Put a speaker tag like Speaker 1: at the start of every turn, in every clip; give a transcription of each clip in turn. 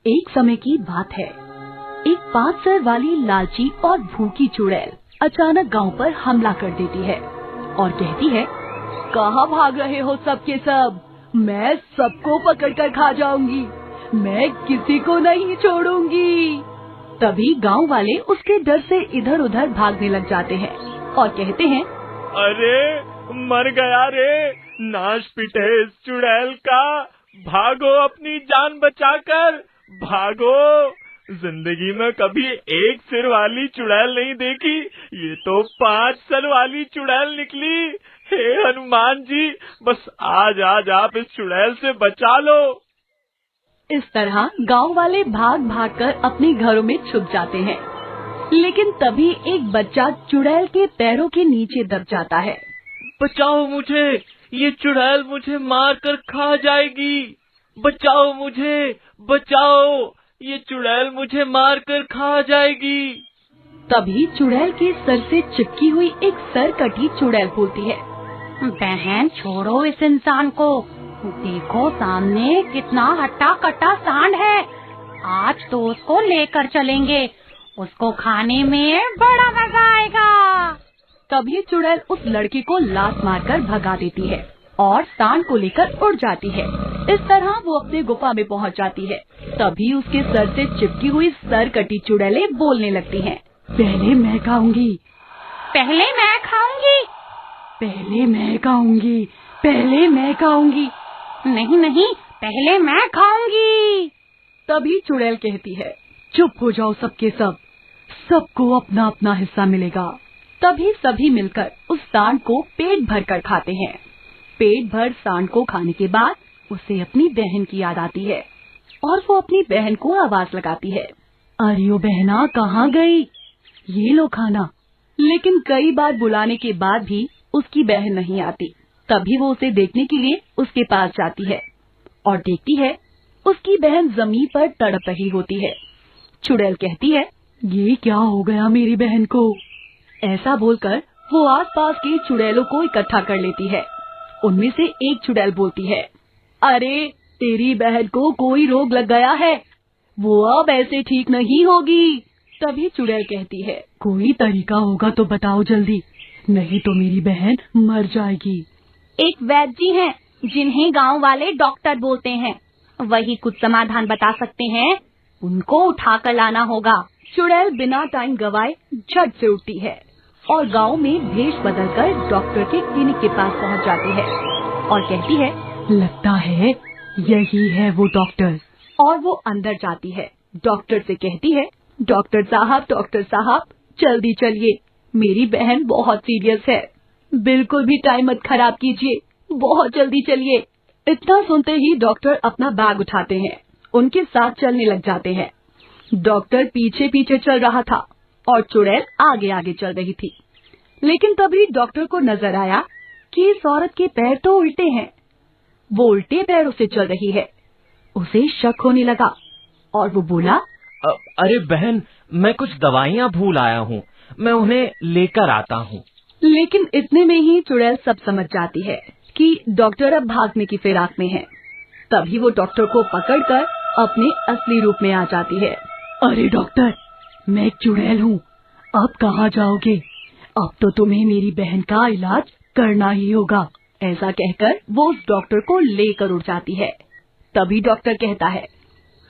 Speaker 1: एक समय की बात है। एक 5 सर वाली लालची और भूखी चुड़ैल अचानक गांव पर हमला कर देती है और कहती है, कहाँ भाग रहे हो सबके सब? मैं सबको पकड़कर खा जाऊंगी। मैं किसी को नहीं छोड़ूंगी। तभी गांव वाले उसके डर से इधर उधर भागने लग जाते हैं और कहते हैं,
Speaker 2: अरे मर गया रे, नाश पिटे इस चुड़ैल का। भागो, अपनी जान बचाकर भागो। जिंदगी में कभी एक सिर वाली चुड़ैल नहीं देखी, ये तो 5 सर वाली चुड़ैल निकली। हे हनुमान जी, बस आज आप इस चुड़ैल से बचा लो।
Speaker 1: इस तरह गांव वाले भाग भाग कर अपने घरों में छुप जाते हैं। लेकिन तभी एक बच्चा चुड़ैल के पैरों के नीचे दब जाता है।
Speaker 2: बचाओ मुझे, ये चुड़ैल मुझे मार कर खा जाएगी। बचाओ मुझे, बचाओ, ये चुड़ैल मुझे मार कर खा जाएगी।
Speaker 1: तभी चुड़ैल के सर से चिपकी हुई एक सरकटी चुड़ैल बोलती है,
Speaker 3: बहन छोड़ो इस इंसान को, देखो सामने कितना हट्टा कट्टा सांड है। आज तो उसको लेकर चलेंगे, उसको खाने में बड़ा मजा आएगा।
Speaker 1: तभी चुड़ैल उस लड़के को लात मारकर भगा देती है और सांड को लेकर उड़ जाती है। इस तरह वो अपने गुफा में पहुंच जाती है। तभी उसके सर से चिपकी हुई सरकटी चुड़ैलें बोलने लगती हैं, पहले मैं खाऊंगी,
Speaker 3: पहले मैं खाऊंगी,
Speaker 1: पहले मैं खाऊंगी, पहले मैं खाऊंगी,
Speaker 3: नहीं नहीं, पहले मैं खाऊंगी।
Speaker 1: तभी चुड़ैल कहती है, चुप हो जाओ सबके सब, सबको अपना अपना हिस्सा मिलेगा। तभी सभी मिलकर उस सांड को पेट भर कर खाते हैं। पेट भर सांड को खाने के बाद उसे अपनी बहन की याद आती है और वो अपनी बहन को आवाज लगाती है, अरे ओ बहना, कहाँ गई? ये लो खाना। लेकिन कई बार बुलाने के बाद भी उसकी बहन नहीं आती। तभी वो उसे देखने के लिए उसके पास जाती है और देखती है उसकी बहन जमीन पर तड़प रही होती है। चुड़ैल कहती है, ये क्या हो गया मेरी बहन को? ऐसा बोलकर वो आसपास के चुड़ैलों को इकट्ठा कर लेती है। उनमें से एक चुड़ैल बोलती है, अरे तेरी बहन को कोई रोग लग गया है, वो अब ऐसे ठीक नहीं होगी। तभी चुड़ैल कहती है, कोई तरीका होगा तो बताओ जल्दी, नहीं तो मेरी बहन मर जाएगी।
Speaker 3: एक वैद्य जी हैं, जिन्हें गांव वाले डॉक्टर बोलते हैं, वही कुछ समाधान बता सकते हैं, उनको उठा कर लाना होगा।
Speaker 1: चुड़ैल बिना टाइम गवाए झट से उठती है और गांव में भेष बदलकर डॉक्टर के क्लिनिक के पास पहुंच जाती है और कहती है, लगता है यही है वो डॉक्टर। और वो अंदर जाती है। डॉक्टर से कहती है, डॉक्टर साहब जल्दी चलिए, मेरी बहन बहुत सीरियस है, बिल्कुल भी टाइम मत खराब कीजिए, बहुत जल्दी चलिए। इतना सुनते ही डॉक्टर अपना बैग उठाते हैं, उनके साथ चलने लग जाते हैं। डॉक्टर पीछे पीछे चल रहा था और चुड़ैल आगे आगे चल रही थी। लेकिन तभी डॉक्टर को नजर आया कि इस औरत के पैर तो उल्टे हैं। वो उल्टे पैरों से चल रही है। उसे शक होने लगा और वो बोला,
Speaker 2: अरे बहन, मैं कुछ दवाइयाँ भूल आया हूँ, मैं उन्हें लेकर आता हूँ।
Speaker 1: लेकिन इतने में ही चुड़ैल सब समझ जाती है कि डॉक्टर अब भागने की फिराक में है। तभी वो डॉक्टर को पकड़कर अपने असली रूप में आ जाती है। अरे डॉक्टर, मैं एक चुड़ैल हूँ, अब कहाँ जाओगे? अब तो तुम्हें मेरी बहन का इलाज करना ही होगा। ऐसा कहकर वो उस डॉक्टर को लेकर उड़ जाती है। तभी डॉक्टर कहता है,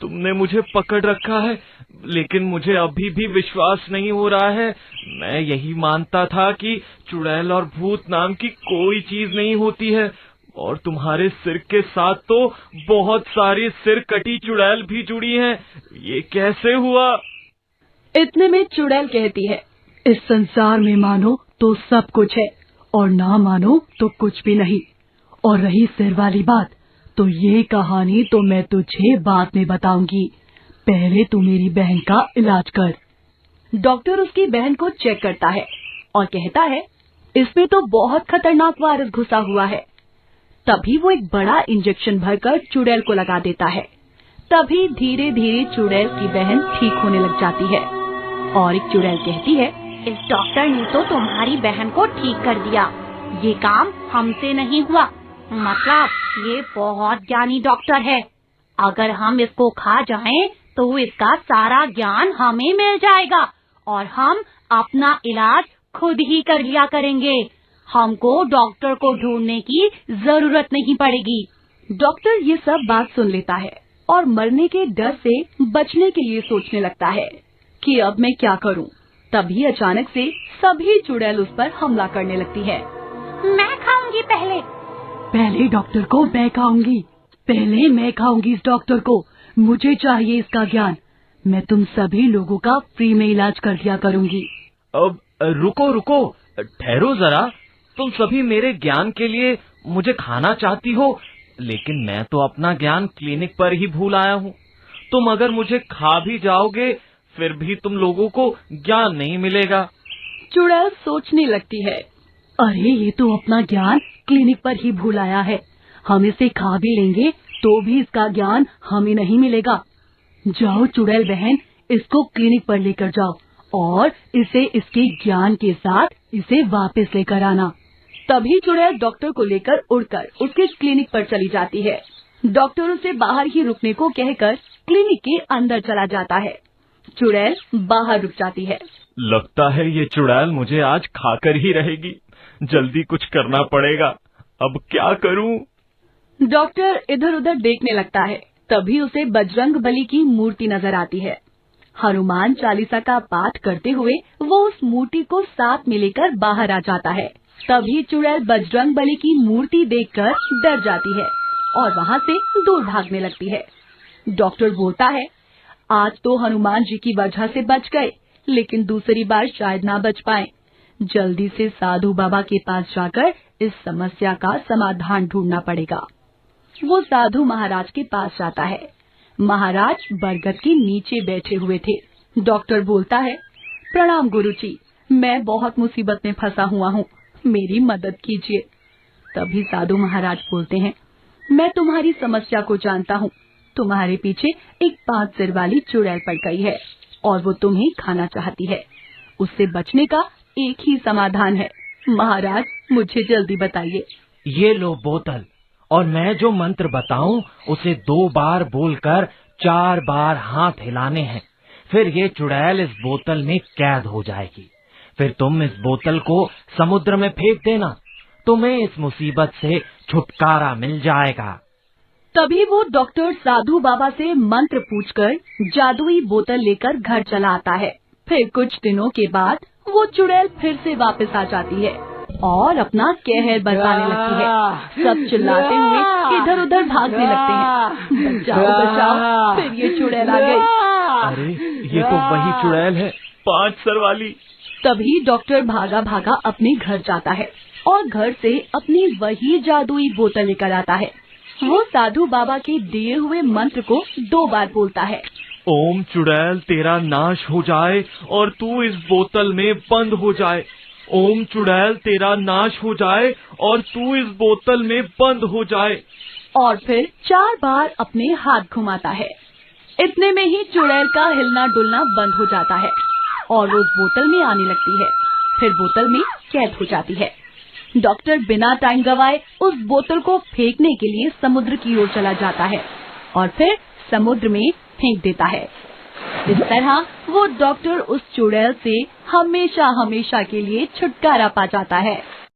Speaker 2: तुमने मुझे पकड़ रखा है, लेकिन मुझे अभी भी विश्वास नहीं हो रहा है। मैं यही मानता था कि चुड़ैल और भूत नाम की कोई चीज नहीं होती है, और तुम्हारे सिर के साथ तो बहुत सारी सिर कटी चुड़ैल भी जुड़ी हैं। ये कैसे हुआ?
Speaker 1: इतने में चुड़ैल कहती है, इस संसार में मानो तो सब कुछ है और ना मानो तो कुछ भी नहीं। और रही सिर वाली बात, तो ये कहानी तो मैं तुझे बाद में बताऊंगी, पहले तू मेरी बहन का इलाज कर। डॉक्टर उसकी बहन को चेक करता है और कहता है, इसमें तो बहुत खतरनाक वायरस घुसा हुआ है। तभी वो एक बड़ा इंजेक्शन भरकर चुड़ैल को लगा देता है। तभी धीरे धीरे चुड़ैल की बहन ठीक होने लग जाती है और एक चुड़ैल कहती है,
Speaker 3: इस डॉक्टर ने तो तुम्हारी बहन को ठीक कर दिया, ये काम हमसे नहीं हुआ, मतलब ये बहुत ज्ञानी डॉक्टर है। अगर हम इसको खा जाएं तो इसका सारा ज्ञान हमें मिल जाएगा और हम अपना इलाज खुद ही कर लिया करेंगे। हमको डॉक्टर को ढूंढने की जरूरत नहीं पड़ेगी।
Speaker 1: डॉक्टर ये सब बात सुन लेता है और मरने के डर से बचने के लिए सोचने लगता है कि अब मैं क्या करूं। तभी अचानक से सभी चुड़ैल उस पर हमला करने लगती है।
Speaker 3: मैं खाऊंगी
Speaker 1: पहले डॉक्टर को मैं खाऊंगी। पहले मैं खाऊंगी इस डॉक्टर को। मुझे चाहिए इसका ज्ञान। मैं तुम सभी लोगों का फ्री में इलाज कर दिया करूंगी।
Speaker 2: अब रुको, ठहरो जरा। तुम सभी मेरे ज्ञान के लिए मुझे खाना चाहती हो, लेकिन मैं तो अपना ज्ञान क्लिनिक पर ही भूल आया हूँ। तुम अगर मुझे खा भी जाओगे, फिर भी तुम लोगों को ज्ञान नहीं मिलेगा।
Speaker 1: चुड़ैल सोचने लगती है, अरे ये तो अपना ज्ञान क्लिनिक पर ही भूल आया है। हम इसे खा भी लेंगे तो भी इसका ज्ञान हमें नहीं मिलेगा। जाओ चुड़ैल बहन, इसको क्लिनिक पर लेकर जाओ और इसे इसके ज्ञान के साथ इसे वापस लेकर आना। तभी चुड़ैल डॉक्टर को लेकर उड़कर उसके क्लिनिक पर चली जाती है। डॉक्टर उसे बाहर ही रुकने को कहकर क्लिनिक के अंदर चला जाता है। चुड़ैल बाहर रुक जाती है।
Speaker 2: लगता है ये चुड़ैल मुझे आज खाकर ही रहेगी। जल्दी कुछ करना पड़ेगा। अब क्या करूं?
Speaker 1: डॉक्टर इधर उधर देखने लगता है। तभी उसे बजरंगबली की मूर्ति नजर आती है। हनुमान चालीसा का पाठ करते हुए वो उस मूर्ति को साथ में लेकर बाहर आ जाता है। तभी चुड़ैल बजरंगबली की मूर्ति देखकर डर जाती है और वहाँ से दूर भागने लगती है। डॉक्टर बोलता है, आज तो हनुमान जी की वजह से बच गए, लेकिन दूसरी बार शायद ना बच पाए। जल्दी से साधु बाबा के पास जाकर इस समस्या का समाधान ढूंढना पड़ेगा। वो साधु महाराज के पास जाता है। महाराज बरगद के नीचे बैठे हुए थे। डॉक्टर बोलता है, प्रणाम गुरुजी, मैं बहुत मुसीबत में फंसा हुआ हूँ, मेरी मदद कीजिए। तभी साधु महाराज बोलते हैं, मैं तुम्हारी समस्या को जानता हूँ। तुम्हारे पीछे एक 5 सिर वाली चुड़ैल पड़ गई है और वो तुम्हें खाना चाहती है। उससे बचने का एक ही समाधान है। महाराज, मुझे जल्दी बताइए।
Speaker 4: ये लो बोतल, और मैं जो मंत्र बताऊं उसे 2 बार बोलकर 4 बार हाथ हिलाने हैं। फिर ये चुड़ैल इस बोतल में कैद हो जाएगी। फिर तुम इस बोतल को समुद्र में फेंक देना। तुम्हें इस मुसीबत से छुटकारा मिल जाएगा।
Speaker 1: तभी वो डॉक्टर साधु बाबा से मंत्र पूछकर जादुई बोतल लेकर घर चला आता है। फिर कुछ दिनों के बाद वो चुड़ैल फिर से वापस आ जाती है और अपना कहर बरपाने लगती है। सब चिल्लाते हुए इधर उधर भागने लगते हैं, बचाओ बचाओ। फिर ये चुड़ैल आ गई।
Speaker 2: अरे ये तो वही चुड़ैल है, 5 सर वाली।
Speaker 1: तभी डॉक्टर भागा भागा अपने घर जाता है और घर से अपनी वही जादुई बोतल लेकर आता है। वो साधु बाबा के दिए हुए मंत्र को 2 बार बोलता है।
Speaker 2: ओम चुड़ैल तेरा नाश हो जाए और तू इस बोतल में बंद हो जाए। ओम चुड़ैल तेरा नाश हो जाए और तू इस बोतल में बंद हो जाए।
Speaker 1: और फिर 4 बार अपने हाथ घुमाता है। इतने में ही चुड़ैल का हिलना डुलना बंद हो जाता है और वो उस बोतल में आने लगती है। फिर बोतल में कैद हो जाती है। डॉक्टर बिना टाइम गवाए उस बोतल को फेंकने के लिए समुद्र की ओर चला जाता है और फिर समुद्र में फेंक देता है। इस तरह वो डॉक्टर उस चुड़ैल से हमेशा हमेशा के लिए छुटकारा पा जाता है।